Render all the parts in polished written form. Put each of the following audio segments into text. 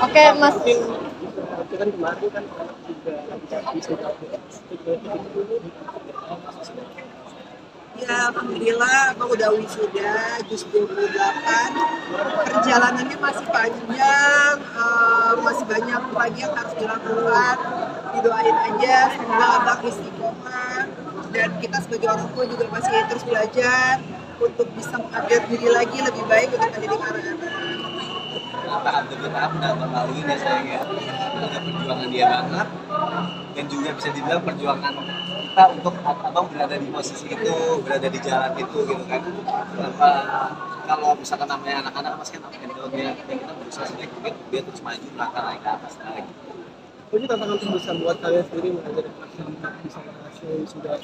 Oke, Mas. Mungkin itu kan kemarin kan juga bisa Ya, alhamdulillah Abang udah wisuda juz 28. Perjalanannya masih panjang, masih banyak lagi yang harus dilakukan. Didoain aja, semoga Abang istiqomah. Dan kita sebagai orang tua juga masih terus belajar untuk bisa mengupgrade diri lagi lebih baik untuk mendidik anak-anak. Tahap demi tahap udah melalui ya sayang ya. Ada perjuangan dia banget dan juga bisa dibilang perjuangan kita untuk abang berada di posisi itu, berada di jalan itu gitu kan. Kenapa kalau misalkan namanya anak-anak masih kan up and down ya, kita berusaha sebaik mungkin dia terus maju melangkah naik ke atas lagi. Ini tantangan terbesar buat kalian sendiri mengajar bisa berhasil sudah.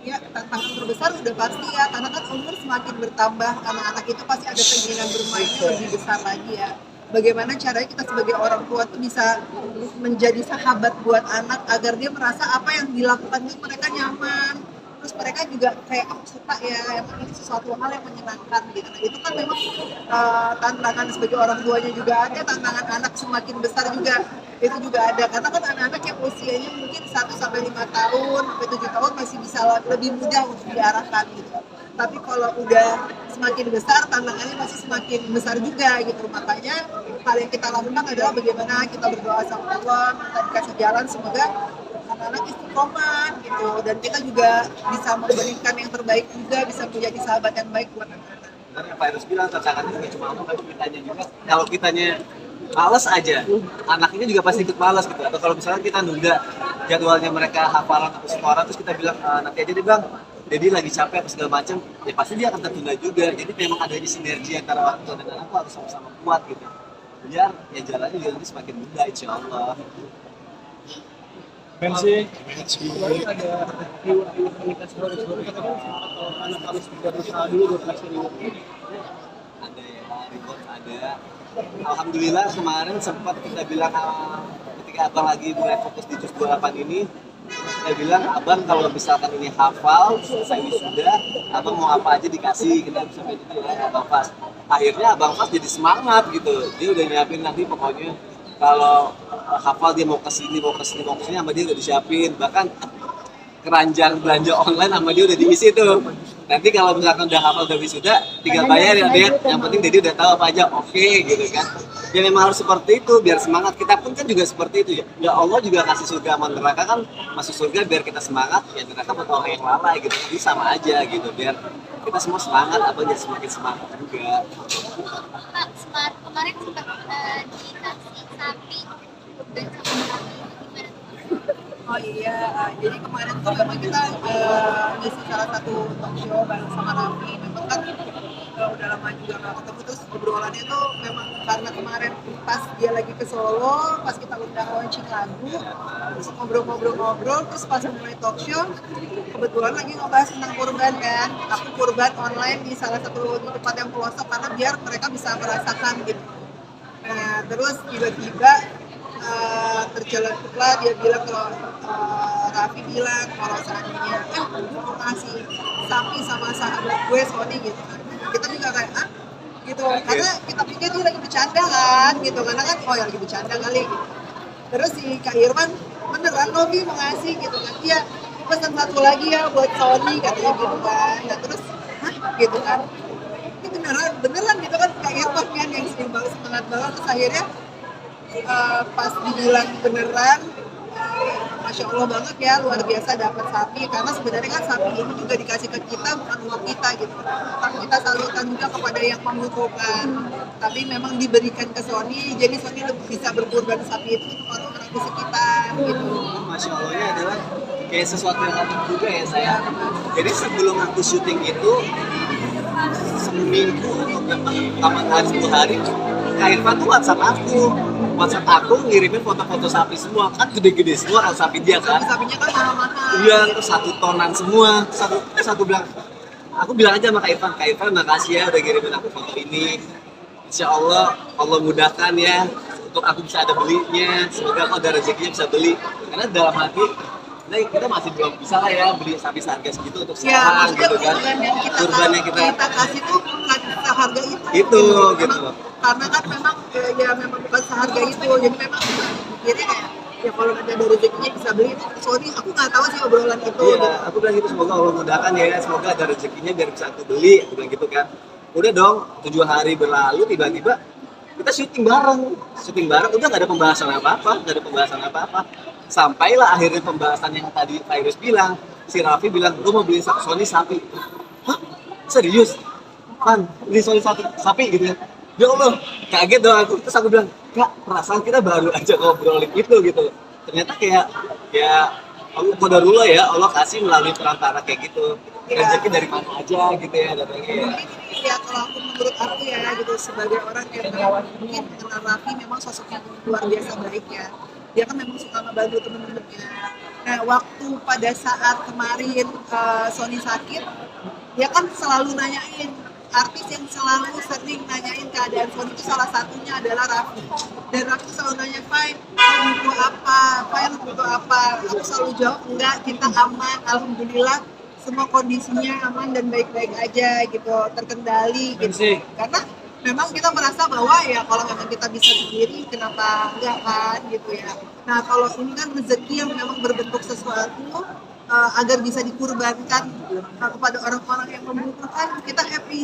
Ya, tantangan terbesar udah pasti ya, karena kan umur semakin bertambah, anak-anak itu pasti ada keinginan bermainnya lebih besar lagi ya. Bagaimana caranya kita sebagai orang tua tuh bisa menjadi sahabat buat anak agar dia merasa apa yang dilakukan itu mereka nyaman. Terus mereka juga kayak aku suka ya, emang ini sesuatu hal yang menyenangkan gitu. Nah, itu kan memang tantangan sebagai orang tuanya juga ada, tantangan anak semakin besar juga itu juga ada, karena kan anak-anak yang usianya mungkin 1 sampai 5 tahun sampai 7 tahun masih bisa lebih mudah untuk diarahkan gitu. Tapi kalau udah semakin besar tantangannya masih semakin besar juga gitu. Makanya hal yang kita lakukan adalah bagaimana kita berdoa sama Allah, minta dikasih jalan, semoga anak-anak istiqomah gitu, dan kita juga bisa memberikan yang terbaik juga, bisa menjadi sahabat yang baik buat anak-anak. Benar yang Pak Eros bilang, tantangannya juga cuma apa, tapi kitanya juga. Kalau kitanya malas aja, anaknya juga pasti ikut malas gitu. Atau kalau misalnya kita nunda jadwalnya mereka hafalan atau setoran, terus kita bilang nanti aja deh bang, jadi lagi capek apa segala macam, ya pasti dia akan tertunda juga. Jadi memang adanya sinergi antara orang tua dan anak tuh harus sama-sama kuat gitu. Biar ya jalannya juga nanti semakin mudah insya Allah. Merci. Kemarin ada reward komunitas baru katanya atau anak harus berusaha dulu buat kasih reward. Ada ya, reward ada. Alhamdulillah kemarin sempat kita bilang ketika abang lagi mulai fokus di juz 28 ini, saya bilang abang kalau misalkan ini hafal selesai wisuda, abang mau apa aja dikasih, kita bisa gitu ya abang Fas. Akhirnya abang Fas jadi semangat gitu, dia udah nyiapin nanti pokoknya kalau hafal dia mau kesini sama dia udah disiapin, bahkan keranjang belanja online sama dia udah diisi tuh. Nanti kalau misalkan udah hafal udah wisuda, tinggal bayar ya Ded. Yang penting Dedi udah tahu apa aja, oke gitu kan. Ya memang harus seperti itu biar semangat. Kita pun kan juga seperti itu ya. Ya Allah juga kasih surga sama neraka kan, masuk surga biar kita semangat, ya neraka buat orang yang lalai gitu. Jadi sama aja gitu, biar kita semua semangat, apa jadi semakin semangat juga. Pak, kemarin sempat dikasih sapi dan sama sapi gimana? Oh iya, jadi kemarin tuh memang kita ngisi salah satu talk show bareng sama Raffi. Memang kan udah lama juga nggak ketemu, terus obrolannya tuh memang karena kemarin pas dia lagi ke Solo, pas kita undang launching lagu, terus ngobrol-ngobrol, terus pas mulai talk show, kebetulan lagi ngebahas tentang kurban kan. Aku kurban online di salah satu tempat yang pelosok karena biar mereka bisa merasakan gitu. Nah, terus tiba-tiba tercelutuklah dia bilang kalau Raffi bilang kalau seandainya gue mau kasih sapi sama sahabat gue Sony gitu kan, kita juga kayak gitu, karena kita pikir dia lagi bercanda kan gitu, karena kan oh ya lagi bercanda kali gitu. Terus si Kak Irwan beneran Novi mau ngasih gitu kan, iya pesan satu lagi ya buat Sony katanya gitu kan. Nah terus gitu kan, ini beneran gitu kan, Kak Irwan kan yang semangat banget. Terus akhirnya pas dibilang beneran, Masya Allah banget ya, luar biasa dapat sapi. Karena sebenarnya kan sapi ini juga dikasih ke kita bukan untuk kita gitu, tapi kita salurkan juga kepada yang membutuhkan. Tapi memang diberikan ke Sony, jadi Sony lebih bisa berkorban sapi itu untuk orang-orang di sekitar gitu. Masya Allahnya adalah kayak sesuatu yang unik juga ya saya. Jadi sebelum aku syuting itu seminggu atau 8 hari 10 hari, Kak Irfan tuh WhatsApp aku ngirimin foto-foto sapi semua, kan gede-gede semua kalau sapi dia kan. Sapinya kan mahal-mahal. Iya, terus 1 tonan semua. Terus aku bilang aja sama Kak Irfan makasih ya udah ngirimin aku foto ini. Insya Allah mudahkan ya untuk aku bisa ada belinya. Semoga kalau ada rezekinya bisa beli. Karena dalam hati, nah kita masih belum bisa lah ya beli sapi seharga segitu untuk Ya, sekarang maksudnya gitu kan. kurban yang Kurban yang kita kasih tuh bukan seharga itu Itu, Memang- gitu. karena kan memang ya memang bukan seharga itu, jadi memang kita mikirnya kayak ya kalau nanti ada rezekinya bisa beli. Sorry aku nggak tahu sih obrolan itu Iya, gitu. aku bilang gitu, semoga Allah mudahkan ya, semoga ada rezekinya biar bisa aku beli, aku bilang gitu kan. Udah dong, 7 hari berlalu, tiba-tiba kita syuting bareng, udah nggak ada pembahasan apa-apa. Sampailah akhirnya pembahasan yang tadi Virus bilang, si Raffi bilang, lu mau beli Sony sapi. Hah? Serius? Pan, beli Sony sapi gitu ya? Ya Allah, kaget dong aku. Terus aku bilang, Kak, perasaan kita baru aja ngobrolin itu gitu. Ternyata kayak Allah qadarullah ya, Allah kasih melalui perantara kayak gitu. Rezeki dari mana aja gitu ya datangnya ya. Mungkin ini ya kalau aku menurut aku ya gitu sebagai orang yang mungkin kenal Raffi memang sosok yang luar biasa baik ya. Dia kan memang suka ngebantu temen-temennya. Nah waktu pada saat kemarin Sony sakit, dia kan selalu nanyain, artis yang selalu sering nanyain keadaan Sony itu salah satunya adalah Raffi. Dan Raffi selalu nanya, Fai, lu butuh apa? Fai, lu butuh apa? Aku selalu jawab, enggak, kita aman, alhamdulillah semua kondisinya aman dan baik-baik aja gitu, terkendali gitu. Karena memang kita merasa bahwa ya kalau memang kita bisa sendiri, kenapa enggak kan gitu ya. Nah kalau ini kan rezeki yang memang berbentuk sesuatu agar bisa dikurbankan kepada orang-orang yang membutuhkan, kita happy